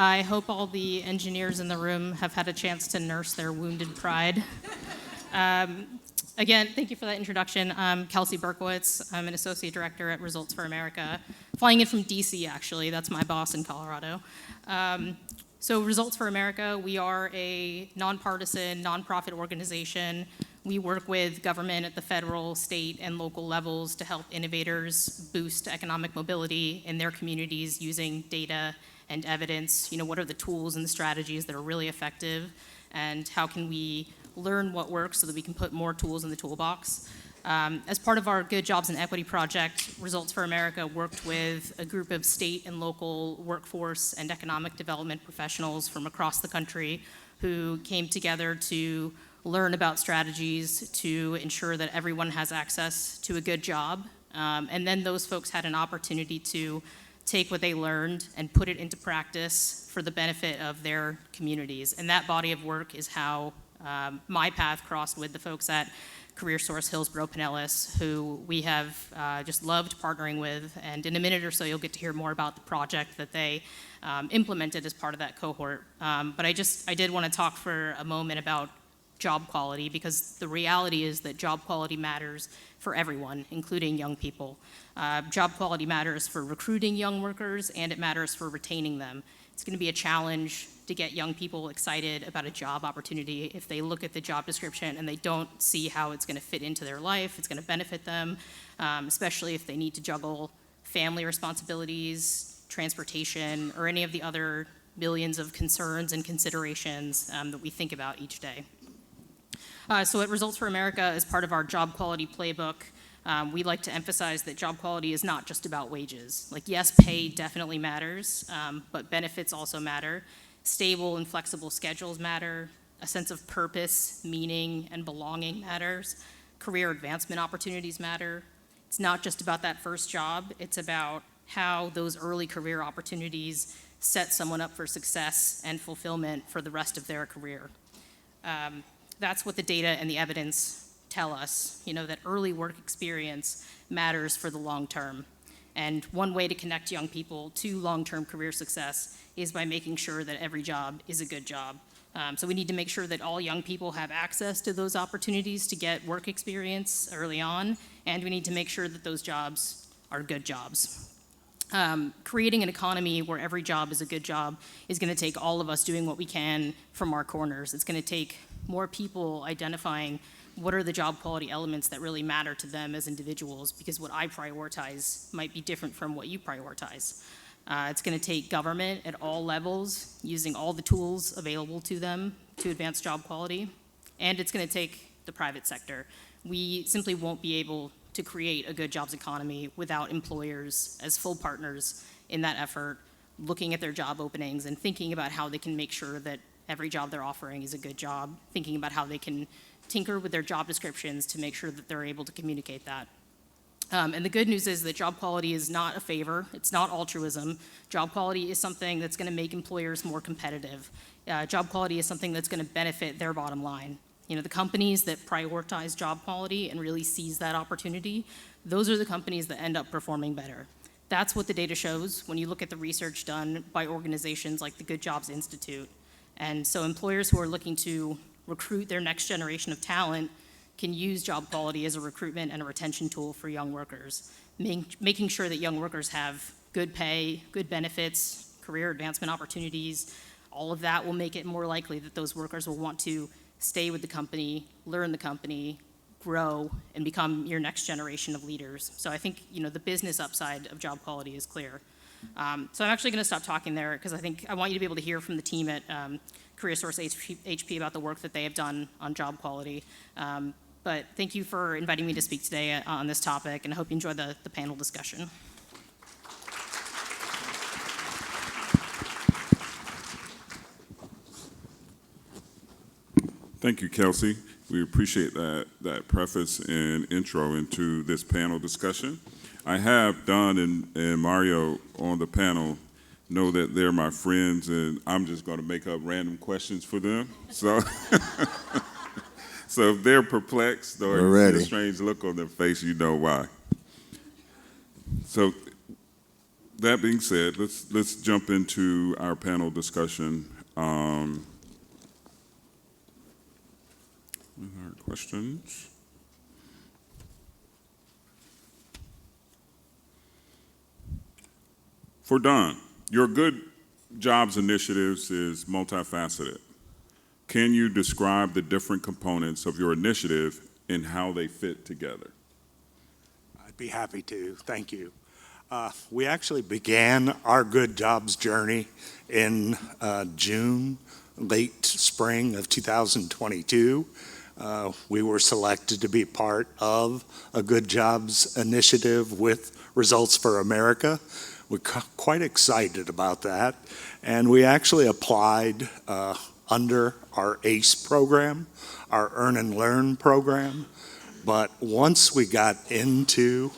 I hope all the engineers in the room have had a chance to nurse their wounded pride. Again, thank you for that introduction. I'm Kelsey Berkowitz. I'm an associate director at Results for America, flying in from DC, actually. That's my boss in Colorado. So Results for America, we are a nonpartisan, nonprofit organization. We work with government at the federal, state, and local levels to help innovators boost economic mobility in their communities using data and evidence. What are the tools and the strategies that are really effective, and how can we learn what works so that we can put more tools in the toolbox. As part of our Good Jobs and Equity project, Results for America worked with a group of state and local workforce and economic development professionals from across the country who came together to learn about strategies to ensure that everyone has access to a good job. And then those folks had an opportunity to take what they learned and put it into practice for the benefit of their communities. And that body of work is how my path crossed with the folks at CareerSource, Hillsborough, Panelists, who we have just loved partnering with. And in a minute or so, you'll get to hear more about the project that they implemented as part of that cohort. But I did want to talk for a moment about job quality, because the reality is that job quality matters for everyone, including young people. Job quality matters for recruiting young workers, and it matters for retaining them. It's going to be a challenge to get young people excited about a job opportunity if they look at the job description and they don't see how it's going to fit into their life, it's going to benefit them, especially if they need to juggle family responsibilities, transportation, or any of the other millions of concerns and considerations that we think about each day. So at Results for America, as part of our job quality playbook, we like to emphasize that job quality is not just about wages. Yes, pay definitely matters, but benefits also matter. Stable and flexible schedules matter. A sense of purpose, meaning, and belonging matters. Career advancement opportunities matter. It's not just about that first job. It's about how those early career opportunities set someone up for success and fulfillment for the rest of their career. That's what the data and the evidence tell us, that early work experience matters for the long term. And one way to connect young people to long-term career success is by making sure that every job is a good job. So we need to make sure that all young people have access to those opportunities to get work experience early on, and we need to make sure that those jobs are good jobs. Creating an economy where every job is a good job is going to take all of us doing what we can from our corners. It's going to take more people identifying what are the job quality elements that really matter to them as individuals, because what I prioritize might be different from what you prioritize. It's going to take government at all levels using all the tools available to them to advance job quality, and it's going to take the private sector. We simply won't be able to create a good jobs economy without employers as full partners in that effort, looking at their job openings and thinking about how they can make sure that every job they're offering is a good job, thinking about how they can tinker with their job descriptions to make sure that they're able to communicate that. And the good news is that job quality is not a favor. It's not altruism. Job quality is something that's going to make employers more competitive. Job quality is something that's going to benefit their bottom line. The companies that prioritize job quality and really seize that opportunity, those are the companies that end up performing better. That's what the data shows when you look at the research done by organizations like the Good Jobs Institute. And so employers who are looking to recruit their next generation of talent can use job quality as a recruitment and a retention tool for young workers, making sure that young workers have good pay, good benefits, career advancement opportunities. All of that will make it more likely that those workers will want to stay with the company, learn the company, grow, and become your next generation of leaders. So I think the business upside of job quality is clear. So I'm actually going to stop talking there because I want you to be able to hear from the team at CareerSource HP about the work that they have done on job quality. But thank you for inviting me to speak today on this topic, and I hope you enjoy the panel discussion. Thank you, Kelsey. We appreciate that preface and intro into this panel discussion. I have Don and Mario on the panel know that they're my friends, and I'm just going to make up random questions for them. So, so if they're perplexed or you see a strange look on their face, you know why. So that being said, let's jump into our panel discussion. With our questions. For Don, your Good Jobs initiatives is multifaceted. Can you describe the different components of your initiative and how they fit together? I'd be happy to. Thank you. We actually began our Good Jobs journey in June, late spring of 2022. We were selected to be part of a Good Jobs initiative with Results for America. We're quite excited about that. And we actually applied under our ACE program, our Earn and Learn program. But once we got into,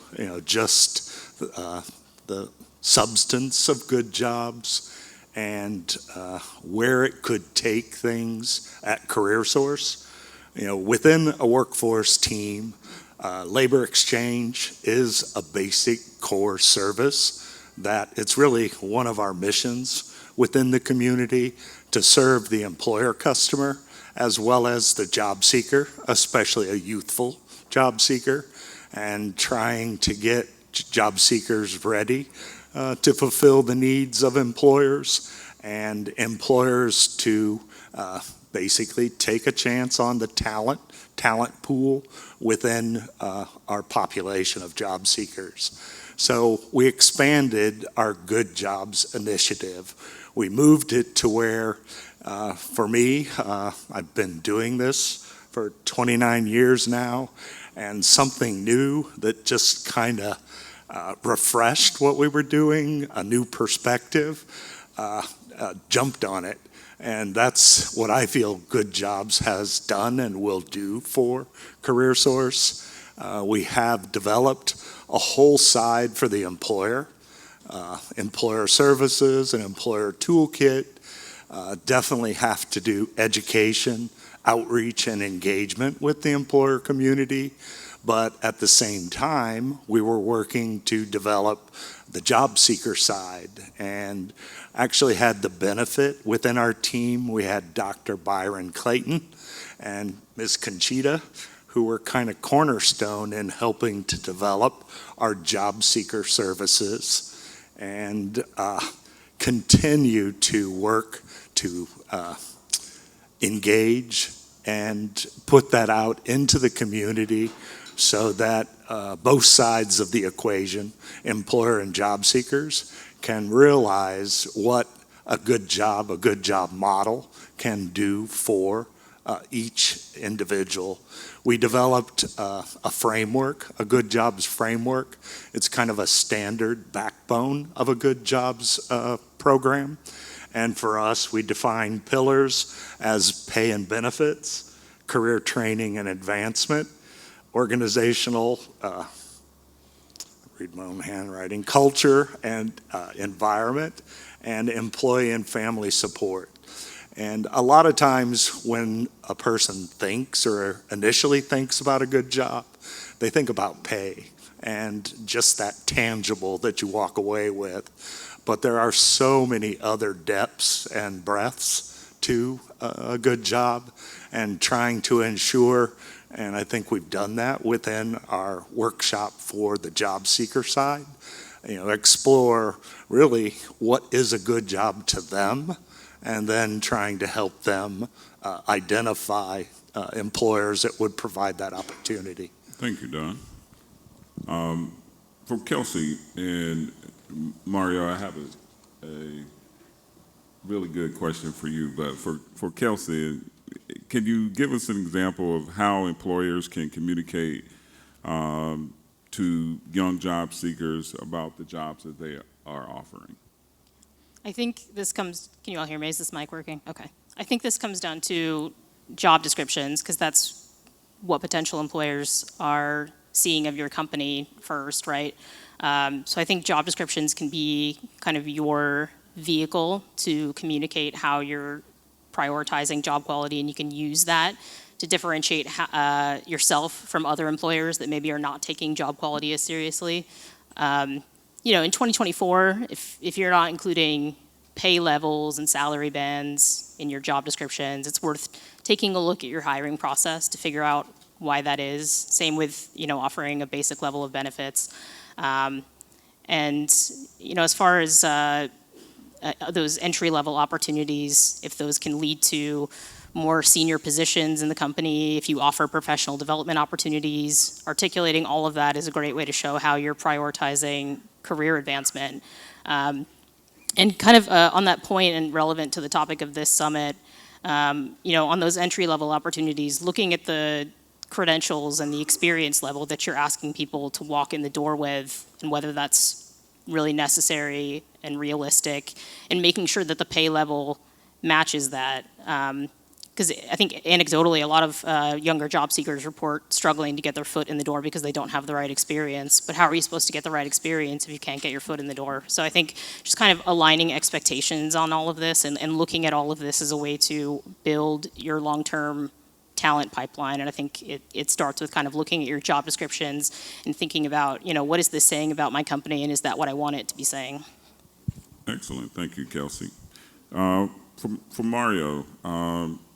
just the substance of Good Jobs and where it could take things at CareerSource, within a workforce team, labor exchange is a basic core service that it's really one of our missions within the community to serve the employer customer as well as the job seeker, especially a youthful job seeker, and trying to get job seekers ready to fulfill the needs of employers and employers to basically take a chance on the talent pool within our population of job seekers. So we expanded our Good Jobs initiative. We moved it to where, for me, I've been doing this for 29 years now, and something new that just kind of refreshed what we were doing, a new perspective, jumped on it. And that's what I feel Good Jobs has done and will do for CareerSource. We have developed a whole side for the employer, employer services, an employer toolkit. Definitely have to do education, outreach, and engagement with the employer community. But at the same time, we were working to develop the job seeker side, and actually had the benefit within our team. We had Dr. Byron Clayton and Ms. Conchita, who were kind of cornerstone in helping to develop our job seeker services and continue to work to engage and put that out into the community so that both sides of the equation, employer and job seekers, can realize what a good job model can do for each individual. We developed a framework, a Good Jobs framework. It's kind of a standard backbone of a Good Jobs program. And for us, we define pillars as pay and benefits, career training and advancement, organizational, read my own handwriting, culture and environment, and employee and family support. And a lot of times when a person thinks or initially thinks about a good job, they think about pay and just that tangible that you walk away with. But there are so many other depths and breadths to a good job, and trying to ensure, and I think we've done that within our workshop for the job seeker side, explore really what is a good job to them, and then trying to help them identify employers that would provide that opportunity. Thank you, Don. For Kelsey and Mario, I have a really good question for you, but for Kelsey, can you give us an example of how employers can communicate to young job seekers about the jobs that they are offering? I think this comes, can you all hear me? Is this mic working? Okay. I think this comes down to job descriptions, because that's what potential employers are seeing of your company first, right? So I think job descriptions can be kind of your vehicle to communicate how you're prioritizing job quality, and you can use that to differentiate yourself from other employers that maybe are not taking job quality as seriously. in 2024, if you're not including pay levels and salary bands in your job descriptions, it's worth taking a look at your hiring process to figure out why that is. Same with, offering a basic level of benefits. As far as those entry-level opportunities, if those can lead to more senior positions in the company, if you offer professional development opportunities, articulating all of that is a great way to show how you're prioritizing career advancement. And kind of on that point and relevant to the topic of this summit, on those entry-level opportunities, looking at the credentials and the experience level that you're asking people to walk in the door with, and whether that's really necessary and realistic, and making sure that the pay level matches that. Because I think anecdotally, a lot of younger job seekers report struggling to get their foot in the door because they don't have the right experience. But how are you supposed to get the right experience if you can't get your foot in the door? So I think just kind of aligning expectations on all of this and looking at all of this as a way to build your long-term talent pipeline. And I think it starts with kind of looking at your job descriptions and thinking about, what is this saying about my company, and is that what I want it to be saying? Excellent. Thank you, Kelsey. For Mario,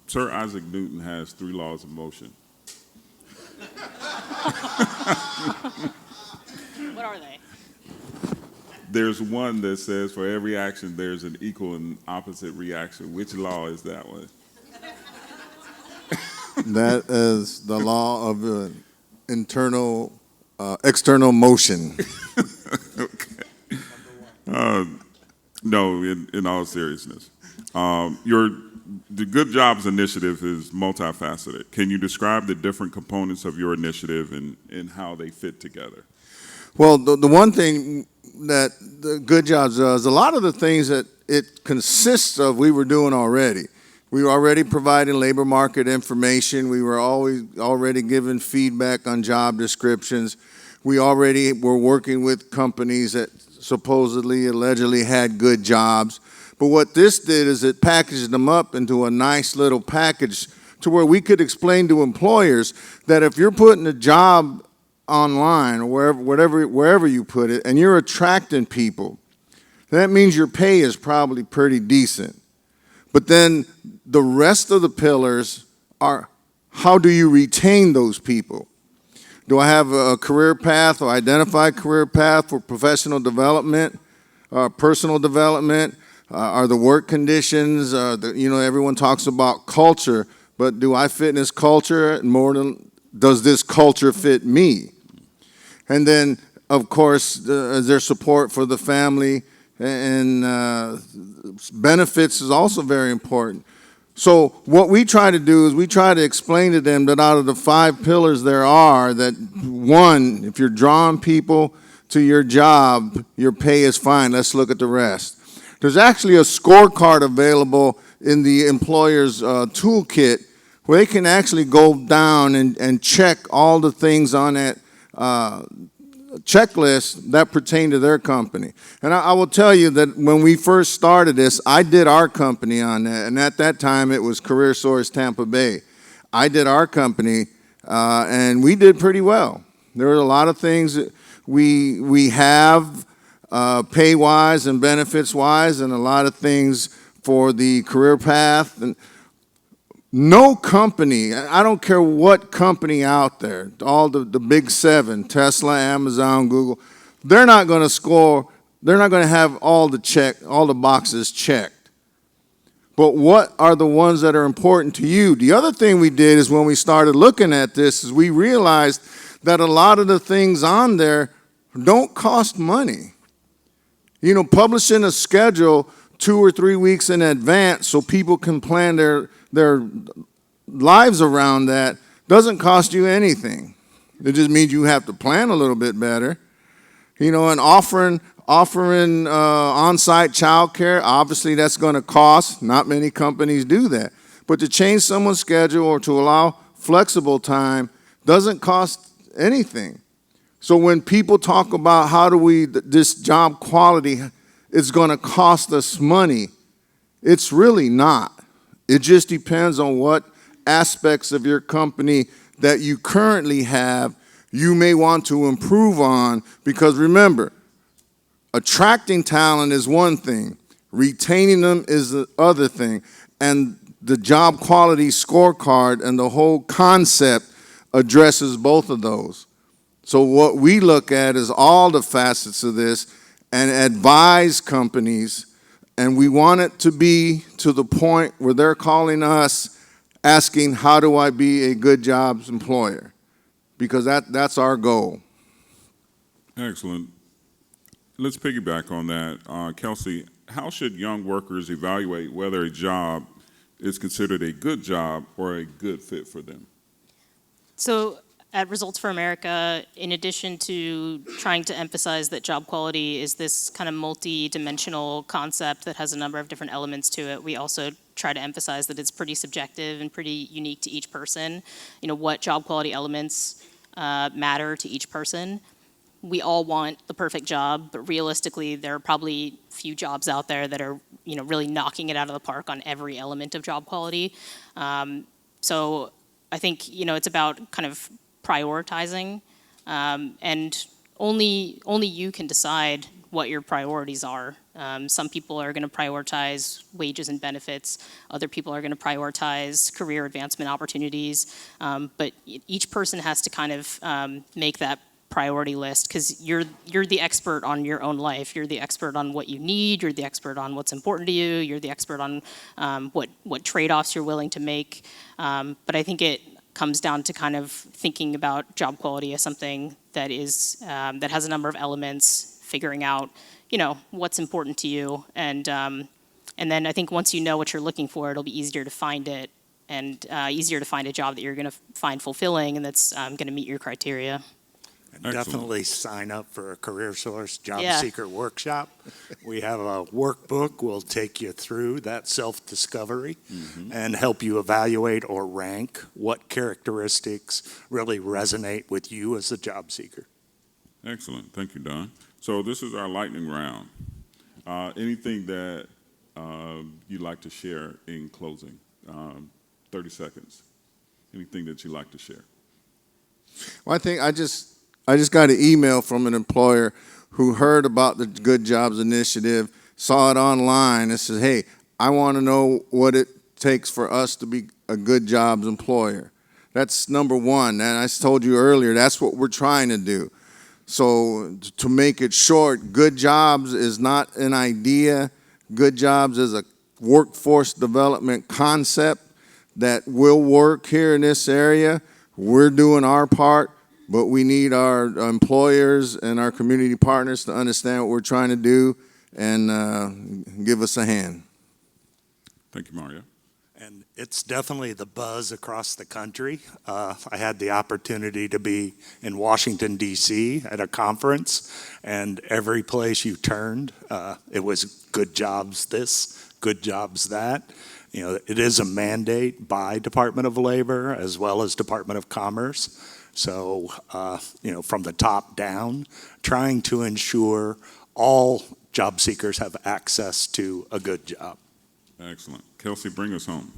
Sir Isaac Newton has 3 laws of motion. What are they? There's one that says for every action, there's an equal and opposite reaction. Which law is that one? That is the law of external motion. Okay. No, in all seriousness. The Good Jobs initiative is multifaceted. Can you describe the different components of your initiative and how they fit together? Well, the one thing that the Good Jobs does, a lot of the things that it consists of, we were doing already. We were already providing labor market information. We were already giving feedback on job descriptions. We already were working with companies that supposedly, allegedly had good jobs. But what this did is it packaged them up into a nice little package to where we could explain to employers that if you're putting a job online or wherever you put it, and you're attracting people, that means your pay is probably pretty decent. But then the rest of the pillars are, how do you retain those people? Do I have a career path or identified career path for professional development, personal development? Are the work conditions, everyone talks about culture, but do I fit in this culture more than, does this culture fit me? And then, of course, is there support for the family, and benefits is also very important. So what we try to do is we try to explain to them that out of the 5 pillars there are, that 1, if you're drawing people to your job, your pay is fine. Let's look at the rest. There's actually a scorecard available in the employer's toolkit where they can actually go down and check all the things on that checklist that pertain to their company. And I will tell you that when we first started this, I did our company on that. And at that time, it was CareerSource Tampa Bay. I did our company, and we did pretty well. There were a lot of things that we have pay-wise and benefits-wise, and a lot of things for the career path. And no company, I don't care what company out there, all the big 7, Tesla, Amazon, Google, they're not going to score, they're not going to have all the boxes checked. But what are the ones that are important to you? The other thing we did is when we started looking at this is we realized that a lot of the things on there don't cost money. Publishing a schedule 2 or 3 weeks in advance so people can plan their lives around that doesn't cost you anything. It just means you have to plan a little bit better. And offering on-site childcare, obviously that's going to cost. Not many companies do that. But to change someone's schedule or to allow flexible time doesn't cost anything. So when people talk about how do this job quality is going to cost us money, it's really not. It just depends on what aspects of your company that you currently have you may want to improve on, because remember, attracting talent is one thing, retaining them is the other thing. And the job quality scorecard and the whole concept addresses both of those. So what we look at is all the facets of this and advise companies, and we want it to be to the point where they're calling us asking, how do I be a good jobs employer? Because that's our goal. Excellent. Let's piggyback on that. Kelsey, how should young workers evaluate whether a job is considered a good job or a good fit for them? So at Results for America, in addition to trying to emphasize that job quality is this kind of multi-dimensional concept that has a number of different elements to it, we also try to emphasize that it's pretty subjective and pretty unique to each person. You know, what job quality elements matter to each person. We all want the perfect job, but realistically, there are probably few jobs out there that are, you know, really knocking it out of the park on every element of job quality. So I think, you know, it's about kind of prioritizing, and only you can decide what your priorities are. Some people are going to prioritize wages and benefits. Other people are going to prioritize career advancement opportunities. But each person has to kind of make that priority list, because you're the expert on your own life. You're the expert on what you need. You're the expert on what's important to you. You're the expert on what trade-offs you're willing to make. But I think it comes down to kind of thinking about job quality as something that is that has a number of elements, figuring out, you know, what's important to you, and then I think once you know what you're looking for, it'll be easier to find it, and easier to find a job that you're going to find fulfilling and that's going to meet your criteria. And definitely sign up for a CareerSource Job Yeah. Seeker Workshop. We have a workbook. We'll take you through that self-discovery and help you evaluate or rank what characteristics really resonate with you as a job seeker. Excellent. Thank you, Don. So this is our lightning round. Anything that you'd like to share in closing? 30 seconds. Anything that you'd like to share? Well, I think I just got an email from an employer who heard about the Good Jobs Initiative, saw it online, and said, hey, I want to know what it takes for us to be a good jobs employer. That's number one. And I told you earlier, that's what we're trying to do. So to make it short, good jobs is not an idea. Good jobs is a workforce development concept that will work here in this area. We're doing our part, but we need our employers and our community partners to understand what we're trying to do and give us a hand. Thank you, Mario. And it's definitely the buzz across the country. I had the opportunity to be in Washington, D.C. at a conference, and every place you turned, it was good jobs this, good jobs that. You know, it is a mandate by Department of Labor as well as Department of Commerce. So, you know, from the top down, trying to ensure all job seekers have access to a good job. Excellent. Kelsey, bring us home.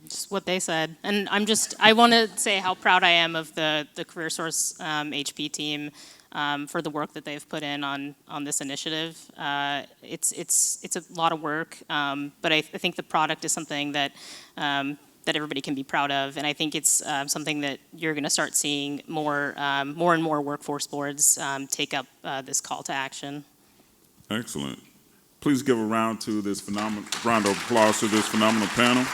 Just what they said. And I want to say how proud I am of the CareerSource HP team for the work that they've put in on this initiative. It's a lot of work, but I think the product is something that that everybody can be proud of, and I think it's something that you're going to start seeing more and more workforce boards take up this call to action. Excellent. Please give a round of applause to this phenomenal panel.